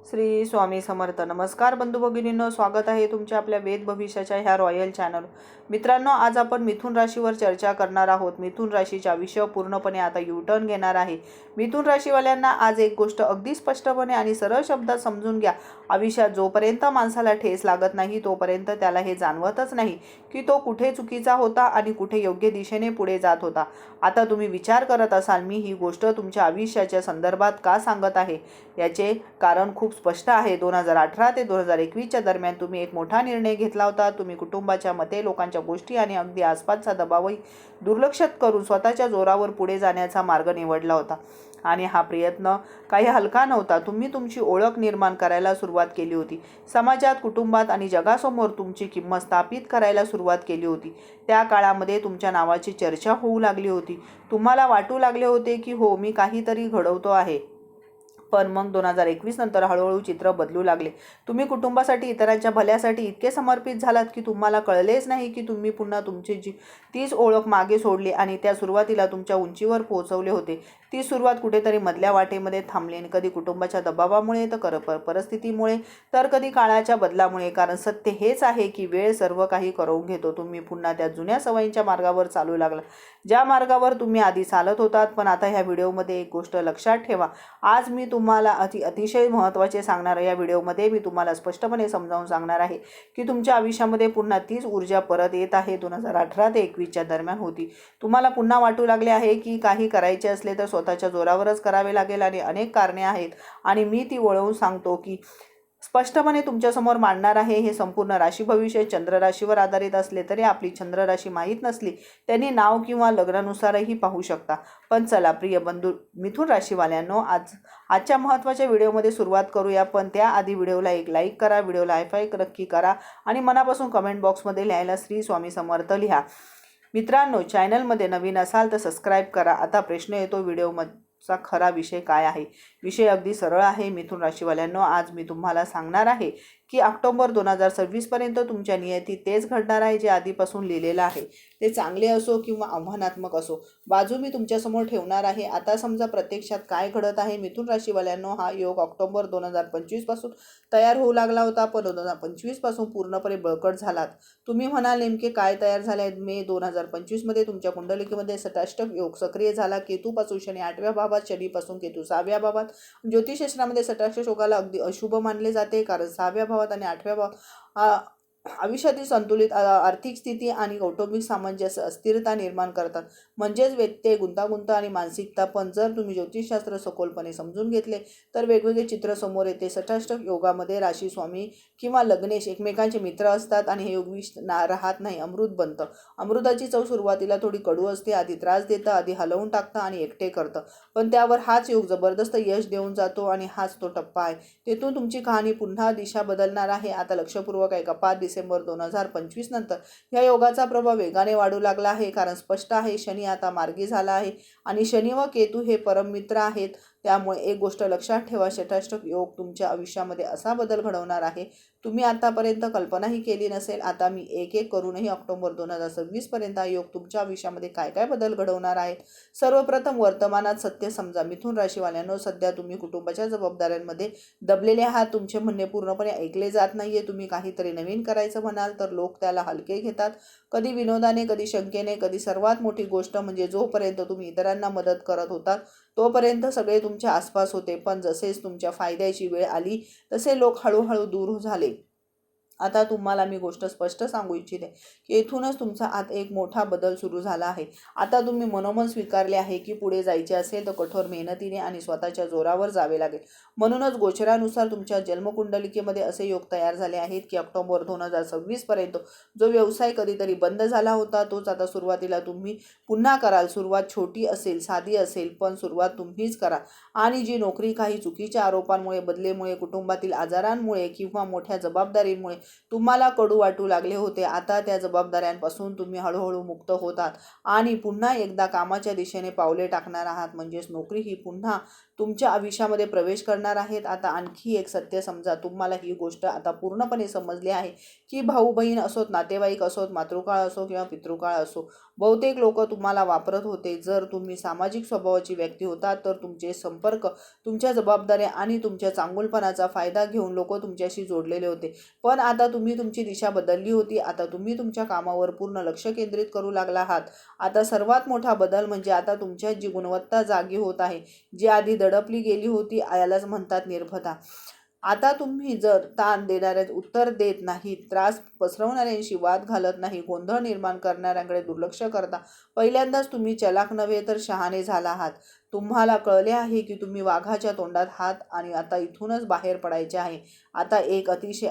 श्री स्वामी समर्थ. नमस्कार बंधू भगिनींनो, स्वागत आहे तुमच्या आपल्या वेद भविष्याच्या ह्या रॉयल चॅनल. मित्रांनो, आज आपण मिथुन राशीवर चर्चा करणार आहोत. मिथुन राशीचे आयुष्य पूर्णपणे आता टर्न घेणार आहे. मिथुन राशीवाल्यांना आज एक गोष्ट अगदी स्पष्टपणे आणि सरळ शब्दात समजून घ्या. आयुष्यात जोपर्यंत माणसाला ठेस लागत नाही तोपर्यंत त्याला हे जाणवतच नाही की तो कुठे चुकीचा होता आणि कुठे योग्य दिशेने पुढे जात होता. आता तुम्ही विचार करत असाल, मी ही गोष्ट तुमच्या आयुष्याच्या संदर्भात का सांगत आहे. याचे कारण खूप स्पष्ट आहे. 2018 ते 2021च्या दरम्यान तुम्ही एक मोठा निर्णय घेतला होता. तुम्ही कुटुंबाच्या मते, लोकांच्या गोष्टी आणि अगदी आसपासचा दबावही दुर्लक्षित करून स्वतःच्या जोरावर पुढे जाण्याचा मार्ग निवडला होता. आणि हा प्रयत्न काही हलका नव्हता. तुम्ही तुमची ओळख निर्माण करायला सुरुवात केली होती. समाजात, कुटुंबात आणि जगासमोर तुमची किंमत स्थापित करायला सुरुवात केली होती. त्या काळामध्ये तुमच्या नावाची चर्चा होऊ लागली होती. तुम्हाला वाटू लागले होते की हो, मी काहीतरी घडवतो आहे. पण मग 2021 नंतर हळूहळू चित्र बदलू लागले. तुम्ही कुटुंबासाठी, इतरांच्या भल्यासाठी इतके समर्पित झालात की तुम्हाला कळलेच नाही की तुम्ही पुन्हा तुमची तीच ओळख मागे सोडली आणि त्या सुरुवातीला तुमच्या उंचीवर पोहोचवले होते. ती सुरुवात कुठेतरी मधल्या वाटेमध्ये थांबली. कधी कुटुंबाच्या दबावामुळे, तर परिस्थितीमुळे, तर कधी काळाच्या बदलामुळे. कारण सत्य हेच आहे की वेळ सर्व काही करवून घेतो. तुम्ही पुन्हा त्या जुन्या सवयींच्या मार्गावर चालू लागला, ज्या मार्गावर तुम्ही आधी चालत होतात. पण आता ह्या व्हिडिओमध्ये एक गोष्ट लक्षात ठेवा. आज मी तुम्हाला अतिशय महत्त्वाचे सांगणार. या व्हिडिओमध्ये मी तुम्हाला स्पष्टपणे समजावून सांगणार आहे की तुमच्या आयुष्यामध्ये पुन्हा तीच ऊर्जा परत येत आहे. 2018 ते 2021च्या दरम्यान होती. तुम्हाला पुन्हा वाटू लागले आहे की काही करायचे असले तर स्वतःच्या जोरावरच करावे लागेल आणि अनेक कारणे आहेत आणि मी ती वळवून सांगतो की स्पष्टपणे तुमच्यासमोर मांडणार आहे. हे संपूर्ण राशी भविष्य चंद्र राशीवर आधारित असले तरी आपली चंद्र राशी माहीत नसली त्यांनी नाव किंवा लग्नानुसारही पाहू शकता. पण चला प्रिय बंधू मिथुन राशीवाल्यांनो, आजच्या महत्त्वाच्या व्हिडिओमध्ये सुरुवात करूया. पण त्याआधी व्हिडिओला एक लाईक करा, व्हिडिओला हायफाय नक्की करा आणि मनापासून कमेंट बॉक्समध्ये लिहायला श्री स्वामी समर्थ लिहा. मित्रांनो, चॅनलमध्ये नवीन असाल तर सबस्क्राईब करा. आता प्रश्न येतो, व्हिडिओचा खरा विषय काय आहे. विषय अगदी सरळ आहे. मिथुन राशीवाल्यांनो, आज मी तुम्हाला सांगणार आहे की ऑक्टोबर 2026 पर्यंत तुमच्या नियतीत तेच घडणार आहे जे आधीपासून लिहिलेलं आहे. ते चांगले असो किंवा आव्हानात्मक असो, बाजू मी तुमच्यासमोर ठेवणार आहे. आता समजा प्रत्यक्षात काय घडत आहे. मिथुन राशीवाल्यांनो, हा योग ऑक्टोबर 2025 पासून तयार होऊ लागला होता, पण 2025 पासून पूर्णपणे बळकट झालात. तुम्ही म्हणाल नेमके काय तयार झाले. मे 2025 मध्ये तुमच्या कुंडलिकेमध्ये सटाष्टक योग सक्रिय झाला. केतूपासून शनी 8व्या भावात, शनीपासून केतू 6व्या भावात. ज्योतिषशास्त्रामध्ये सटाष्टक योगाला अगदी अशुभ मानले जाते, कारण 6व्या भावात आणि 8व्या भावात आयुष्यातील संतुलित आर्थिक स्थिती आणि कौटुंबिक सामंजस्य अस्थिरता निर्माण करतात, म्हणजेच व्यत्यय, गुंतागुंत आणि मानसिकता. पण जर तुम्ही ज्योतिषशास्त्र सखोलपणे समजून घेतले तर वेगवेगळे चित्र समोर येते. सटाष्टक योगामध्ये राशी स्वामी किंवा लग्नेश एकमेकांचे मित्र असतात आणि हे योग विष राहत नाही, अमृत बनतं. अमृताची चव सुरुवातीला थोडी कडू असते, आधी त्रास देतं, आधी हलवून टाकतं आणि एकटे करतं. पण त्यावर हाच योग जबरदस्त यश देऊन जातो आणि हाच तो टप्पा आहे. तेथून तुमची कहाणी पुन्हा दिशा बदलणार आहे. आता लक्षपूर्वक ऐका. 5 डिसेंबर 2025 नंतर या योगाचा प्रभाव वेगाने वाढू लागला आहे. कारण स्पष्ट आहे, शनी आता मार्गी झाला आहे आणि शनी व केतू हे परम मित्र आहेत. त्यामुळे एक गोष्ट लक्षात ठेवा, सटाष्टक योग तुमच्या आयुष्यामध्ये असा बदल घडवणार आहे तुम्ही आतापर्यंत कल्पनाही केली नसेल. आता मी एक एक करूनही ऑक्टोबर 2026 पर्यंत हा योग तुमच्या आयुष्यामध्ये काय काय बदल घडवणार आहे. सर्वप्रथम वर्तमानात सत्य समजा. मिथुन राशीवाल्यांनो, सध्या तुम्ही कुटुंबाच्या जबाबदाऱ्यांमध्ये दबलेले आहात. तुमचे म्हणणे पूर्णपणे ऐकले जात नाहीये. तुम्ही काहीतरी नवीन करायचं म्हणाल तर लोक त्याला हलके घेतात, कधी विनोदाने, कधी शंकेने, कधी सर्वात मोठी गोष्ट म्हणजे जोपर्यंत तुम्ही इतरांना मदत करत होतात तोपर्यंत सगळे तुमच्या आसपास होते. पण जसेच तुमच्या फायद्याची वेळ आली तसे लोक हळूहळू दूर झाले. आता तुम्हाला मी गोष्ट स्पष्ट सांगू इच्छिते की इथूनच तुमचा आत एक मोठा बदल सुरू झाला आहे. आता तुम्ही मनोमन स्वीकारले आहे की पुढे जायचे असेल तर कठोर मेहनतीने आणि स्वतःच्या जोरावर जावे लागेल. म्हणूनच गोचरानुसार तुमच्या जन्मकुंडलिकेमध्ये असे योग तयार झाले आहेत की ऑक्टोबर 2026 पर्यंत जो व्यवसाय कधीतरी बंद झाला होता तोच आता सुरुवातीला तुम्ही पुन्हा कराल. सुरुवात छोटी असेल, साधी असेल, पण सुरुवात तुम्हीच करा. आणि जी नोकरी काही चुकीच्या आरोपांमुळे, बदलेमुळे, कुटुंबातील आजारांमुळे किंवा मोठ्या जबाबदारीमुळे तुम्हाला कडू वाटू लागले होते, आता त्या जबाबदाऱ्यांपासून तुम्ही हळूहळू मुक्त होतात आणि पुन्हा एकदा कामाच्या दिशेने पावले टाकणार आहात. म्हणजेच नोकरी ही पुन्हा तुमच्या आयुष्यामध्ये प्रवेश करणार आहेत. आता आणखी एक सत्य समजा, तुम्हाला ही गोष्ट आता पूर्णपणे समजली आहे की भाऊ बहीण असोत, नातेवाईक असोत, मातृकाळ असो किंवा पितृकाळ असो, बहुतेक लोक तुम्हाला वापरत होते. जर तुम्ही सामाजिक स्वभावाची व्यक्ती होता तर तुमचे संपर्क, तुमच्या जबाबदाऱ्या आणि तुमच्या चांगुलपणाचा फायदा घेऊन लोक तुमच्याशी जोडलेले होते. पण आता तुम्ही तुमची दिशा बदलली होती. आता तुम्ही तुमच्या कामावर पूर्ण लक्ष केंद्रित करू लागला आहात. आता सर्वात मोठा बदल म्हणजे आता तुमच्या जी गुणवत्ता जागी होत आहे, जी आधी दडपली गेली होती, यालाच म्हणतात निर्भयता. आता तुम्ही जर ताण देणाऱ्या उत्तर देत नाही, त्रास पसरवणाऱ्यांशी वाद घालत नाही, गोंधळ निर्माण करणाऱ्यांकडे दुर्लक्ष करता, पहिल्यांदाच तुम्ही चलाक नव्हे तर शहाणे झाला आहात. तुम्हाला कळले आहे की तुम्ही वाघाच्या तोंडात आहात आणि आता इथूनच बाहेर पडायचे आहे. आता एक अतिशय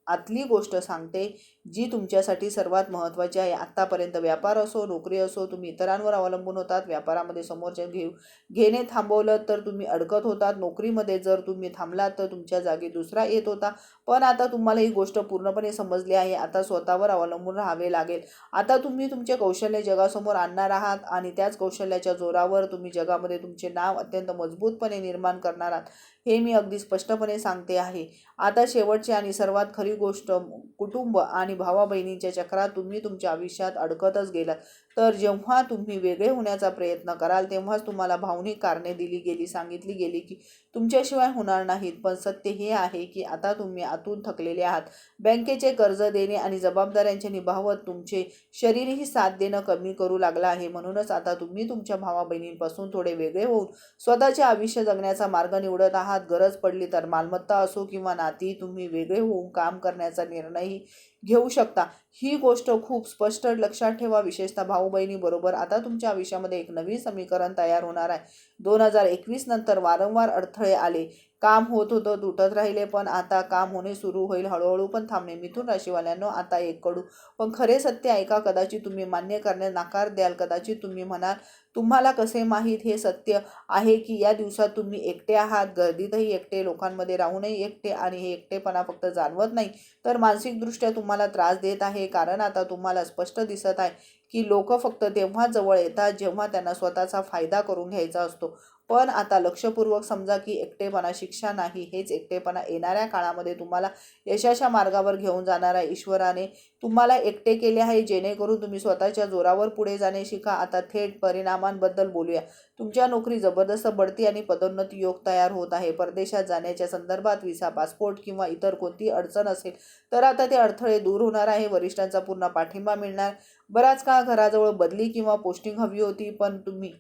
आतली गोष्ट सांगते, जी तुमच्यासाठी सर्वात महत्त्वाची आहे. आत्तापर्यंत व्यापार असो, नोकरी असो, तुम्ही इतरांवर अवलंबून होतात. व्यापारामध्ये समोरच्या घेणे थांबवलं तर तुम्ही अडकत होतात. नोकरीमध्ये जर तुम्ही थांबलात तर तुमच्या जागी दुसरा येत होता. पण आता तुम्हाला ही गोष्ट पूर्णपणे समजली आहे. आता स्वतःवर अवलंबून राहावे लागेल. आता तुम्ही तुमचे कौशल्य जगासमोर आणणार आहात आणि त्याच कौशल्याच्या जोरावर तुम्ही जगामध्ये तुमचे नाव अत्यंत मजबूतपणे निर्माण करणार आहात. हे मी अगदी स्पष्टपणे सांगते आहे. आता शेवटची आणि सर्वात खरी गोष्ट, कुटुंब आणि भावा बहिणींच्या चक्रात तुम्ही तुमच्या आयुष्यात अडकतच गेलात. तर जेव्हा तुम्ही वेगळे होण्याचा प्रयत्न कराल तेव्हाच तुम्हाला भावनिक कारणे सांगितली गेली की तुमच्याशिवाय होणार नाहीत. पण सत्य हे आहे की आता तुम्ही आतून थकलेले आहात. बँकेचे कर्ज देणे आणि जबाबदाऱ्यांचे निभावत तुमचे शरीरही साथ देणं कमी करू लागलं आहे. म्हणूनच आता तुम्ही तुमच्या भावा बहिणींपासून थोडे वेगळे होऊन स्वतःचे आयुष्य जगण्याचा मार्ग निवडत आहात. गरज पडली तर मालमत्ता असो किंवा नाती, तुम्ही वेगळे होऊन काम करण्याचा निर्णयही घेऊ शकता. ही गोष्ट खूप स्पष्ट लक्षात ठेवा. विशेषतः भाऊ बहिणी बरोबर आता तुमच्या आयुष्यामध्ये एक नवीन समीकरण तयार होणार आहे. 2021 नंतर वारंवार अडथळे आले, काम होत होतं, तुटत राहिले, पण आता काम होणे सुरू होईल, हळूहळू पण थांबणे. मिथुन राशीवाल्यांनो, आता एक कडू पण खरे सत्य ऐका. कदाचित तुम्ही मान्य करण्यास नकार द्याल. कदाचित तुम्ही म्हणाल, तुम्हाला कसे माहीत? हे सत्य आहे की या दिवसात तुम्ही एकटे आहात, गर्दीतही एकटे, लोकांमध्ये राहूनही एकटे. आणि हे एकटेपणा फक्त जाणवत नाही तर मानसिकदृष्ट्या तुम्हाला त्रास देत आहे. कारण आता तुम्हाला स्पष्ट दिसत आहे की लोक फक्त तेव्हा जवळ येतात जेव्हा त्यांना स्वतःचा फायदा करून घ्यायचा असतो. पण आता लक्षपूर्वक समजा की एकटेपणा शिक्षा नाही. हेच एकटेपणा येणाऱ्या काळामध्ये तुम्हाला यशाच्या मार्गावर घेऊन जाणार आहे. ईश्वराने तुम्हाला एकटे केले आहे जेणेकरून तुम्ही स्वतःच्या जोरावर पुढे जाणे शिका. आता थेट परिणामांबद्दल बोलूया. तुमच्या नोकरी जबरदस्त बढती आणि पदोन्नती योग तयार होत आहे. परदेशात जाण्याच्या संदर्भात व्हिसा, पासपोर्ट किंवा इतर कोणतीही अडचण असेल तर आता ते अडथळे दूर होणार आहे. वरिष्ठांचा पूर्ण पाठिंबा मिळणार. बराच काळ घराजवळ बदली किंवा पोस्टिंग हवी होती, पण तुम्ही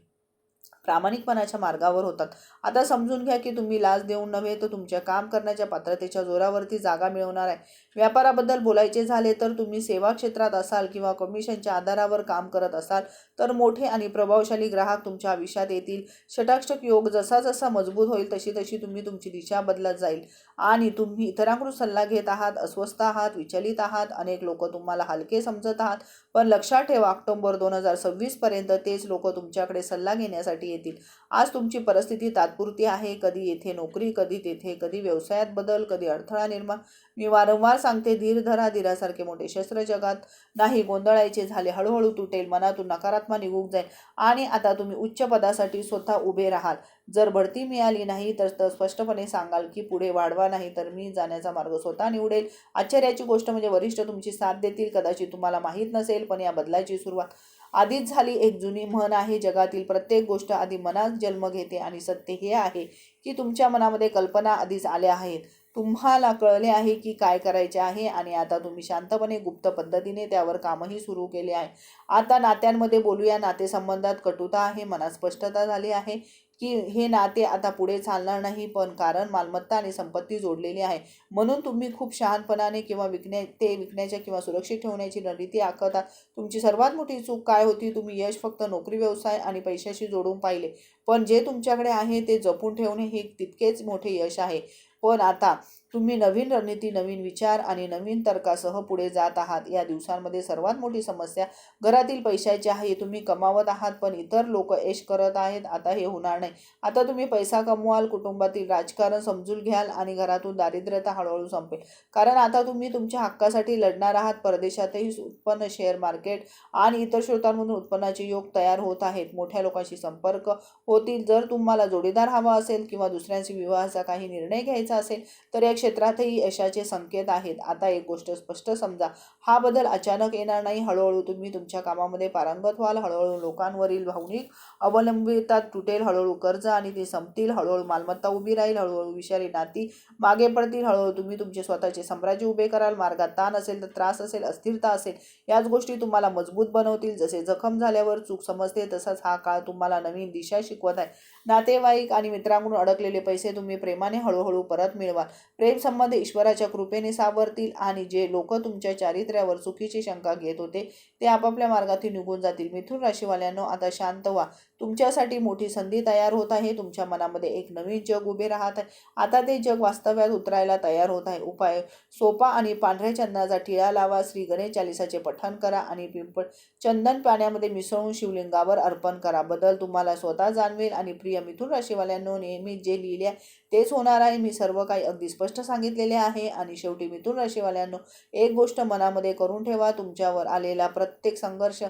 प्रामाणिकपणाच्या मार्गावर होतात. आता समजून घ्या की तुम्ही लाच देऊन नव्हे तर तुमच्या काम करण्याच्या पात्रतेच्या जोरावरती जागा मिळवणार आहे. व्यापाराबद्दल बोलायचे झाले तर तुम्ही सेवा क्षेत्रात असाल किंवा कमिशनच्या आधारावर काम करत असाल तर मोठे आणि प्रभावशाली ग्राहक तुमच्या आयुष्यात येतील. षटाक्षक योग जसा जसा मजबूत होईल तशी तशी तुम्ही तुमची दिशा बदलत जाईल आणि तुम्ही इतरांकडून सल्ला घेत आहात, अस्वस्थ आहात, विचलित आहात. अनेक लोक तुम्हाला हलके समजत आहात, पण लक्षात ठेवा, ऑक्टोबर 2026 पर्यंत तेच लोक तुमच्याकडे सल्ला घेण्यासाठी येतील. आज तुमची परिस्थिती तात्पुरती आहे. कधी येथे नोकरी, कधी तेथे, कधी व्यवसायात बदल, कधी अडथळा निर्माण. मी वारंवार सांगते, धीर धरा. धीरासारखे मोठे शस्त्र जगात नाही. गोंधळायचे झाले, हळूहळू तुटेल. मनातून नकारात्मक निघून जाईल आणि आता तुम्ही उच्च पदासाठी स्वतः उभे राहाल. जर बढती मिळाली नाही तर स्पष्टपणे सांगाल की पुढे वाढवा, नाही तर मी जाण्याचा मार्ग स्वतः निवडेल. आश्चर्याची गोष्ट म्हणजे वरिष्ठ तुमची साथ देतील. कदाचित तुम्हाला माहीत नसेल, पण या बदलाची सुरुवात आधीच झाली. एक जुनी म्हण आहे, जगातील प्रत्येक गोष्ट आधी मनात जन्म घेते. आणि सत्य हे आहे की तुमच्या मनामध्ये कल्पना आधीच आल्या आहेत. तुम्हाला कळले आहे की काय करायचे आहे आणि आता तुम्ही शांतपणे, गुप्त पद्धतीने त्यावर कामही सुरू केले आहे. आता नात्यांमध्ये बोलूया. नातेसंबंधात कटुता आहे, मनात स्पष्टता झाली आहे की हे नाते आता पुढे चालणार नाही. पण कारण मालमत्ता आणि संपत्ती जोडलेली आहे, म्हणून तुम्ही खूप शहाणपणाने किंवा विकण्याच्या किंवा सुरक्षित ठेवण्याची रणनीती आखता. तुमची सर्वात मोठी चूक काय होती? तुम्ही यश फक्त नोकरी, व्यवसाय आणि पैशाशी जोडून पाहिले. पण जे तुमच्याकडे आहे ते जपून ठेवणे हे तितकेच मोठे यश आहे. पण आता तुम्ही नवीन रणनीती, नवीन विचार आणि नवीन तर्कासह पुढे जात आहात. या दिवसांमध्ये सर्वात मोठी समस्या घरातील पैशाची आहे. तुम्ही कमावत आहात पण इतर लोक ऐश करत आहेत. आता हे होणार नाही. आता तुम्ही पैसा कमवाल, कुटुंबातील राजकारण समजून घ्याल आणि घरातून दारिद्र्यता हळूहळू संपेल. कारण आता तुम्ही तुमच्या हक्कासाठी लढणार आहात. परदेशातही उत्पन्न, शेअर मार्केट आणि इतर स्रोतांमधून उत्पन्नाचे योग तयार होत आहेत. मोठ्या लोकांशी संपर्क होतील. जर तुम्हाला जोडीदार हवा असेल किंवा दुसऱ्यांशी विवाहाचा काही निर्णय घ्यायचा असेल तर या क्षेत्रातही यशाचे संकेत आहेत. आता एक गोष्ट स्पष्ट समजा, हा बदल अचानक येणार नाही. हळूहळू तुम्ही तुमच्या कामामध्ये पारंगत व्हाल. हळूहळू लोकांवरील भावनिक अवलंबिता तुटेल. हळूहळू कर्ज आणि ती संपतील. हळूहळू मालमत्ता उभी राहील. हळूहळू विषारी नाती मागे पडतील. हळूहळू तुम्ही तुमचे स्वतःचे साम्राज्य उभे कराल. मार्गात ताण असेल तर त्रास असेल, अस्थिरता असेल, याच गोष्टी तुम्हाला मजबूत बनवतील. जसे जखम झाल्यावर चूक समजते तसाच हा काळ तुम्हाला नवीन दिशा शिकवत आहे. नातेवाईक आणि मित्रांकडून अडकलेले पैसे तुम्ही प्रेमाने हळूहळू परत मिळवाल. प्रेम संबंध ईश्वराच्या कृपेने सावरतील आणि जे लोक तुमच्या चारित्र्यावर चुकीची शंका घेत होते ते आपापल्या मार्गातून निघून जातील. मिथुन राशीवाल्यांनो, आता शांत व्हा. तुमच्यासाठी मोठी संधी तयार होत आहे. तुमच्या मनामध्ये एक नवीन जग उभे राहत आहे. आता ते जग वास्तव्यात उतरायला तयार होत आहे. उपाय सोपा आणि पांढऱ्या चंदनाचा टिळा लावा. श्री गणेश चालीसाचे पठण करा आणि पिंपळ चंदन पाण्यामध्ये मिसळून शिवलिंगावर अर्पण करा. बदल तुम्हाला स्वतः जाणवेल. आणि प्रिय मिथुन राशीवाल्यांनो, नेहमी जे लिहिले तेच होणार आहे. मी सर्व काही अगदी स्पष्ट सांगितलेले आहे. आणि शेवटी मिथुन राशीवाल्यांनो, एक गोष्ट मनामध्ये करून ठेवा, तुमच्यावर आलेला प्रत्येक संघर्ष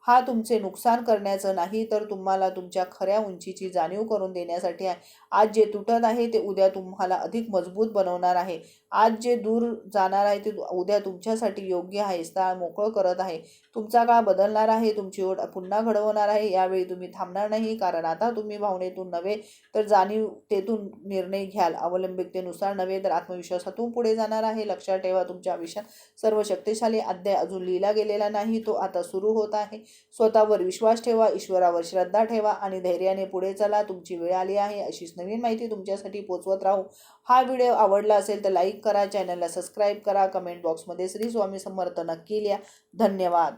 हा तुमचे नुकसान करण्याचं नाही तर तुम्हाला तुमच्या खऱ्या उंचीची जाणीव करून देण्यासाठी आहे. आज जे तुटत आहे ते उद्या तुम्हाला अधिक मजबूत बनवणार आहे. आज जे दूर जाणार आहे ते उद्या तुमच्यासाठी योग्य आहे. स्थळ मोकळं करत आहे. तुमचा काळ बदलणार आहे. तुमची ओढ पुन्हा घडवणार आहे. यावेळी तुम्ही थांबणार नाही, कारण आता तुम्ही भावनेतून नव्हे तर जाणीवतेतून निर्णय घ्याल. अवलंबिकतेनुसार नव्हे तर आत्मविश्वासातून पुढे जाणार आहे. लक्षात ठेवा, तुमच्या आयुष्यात सर्व शक्तिशाली अध्याय अजून लिहिला गेलेला नाही, तो आता सुरू होत आहे. स्वतःवर विश्वास ठेवा, ईश्वरावर श्रद्धा ठेवा आणि धैर्याने पुढे चला. तुमची वेळ आली आहे. अशीच नवीन माहिती तुमच्यासाठी पोहोचवत राहू. हा व्हिडिओ आवडला असेल तर लाईक करा, चॅनलला सबस्क्राईब करा, कमेंट बॉक्समध्ये श्री स्वामी समर्थ नक्की लिहा. धन्यवाद.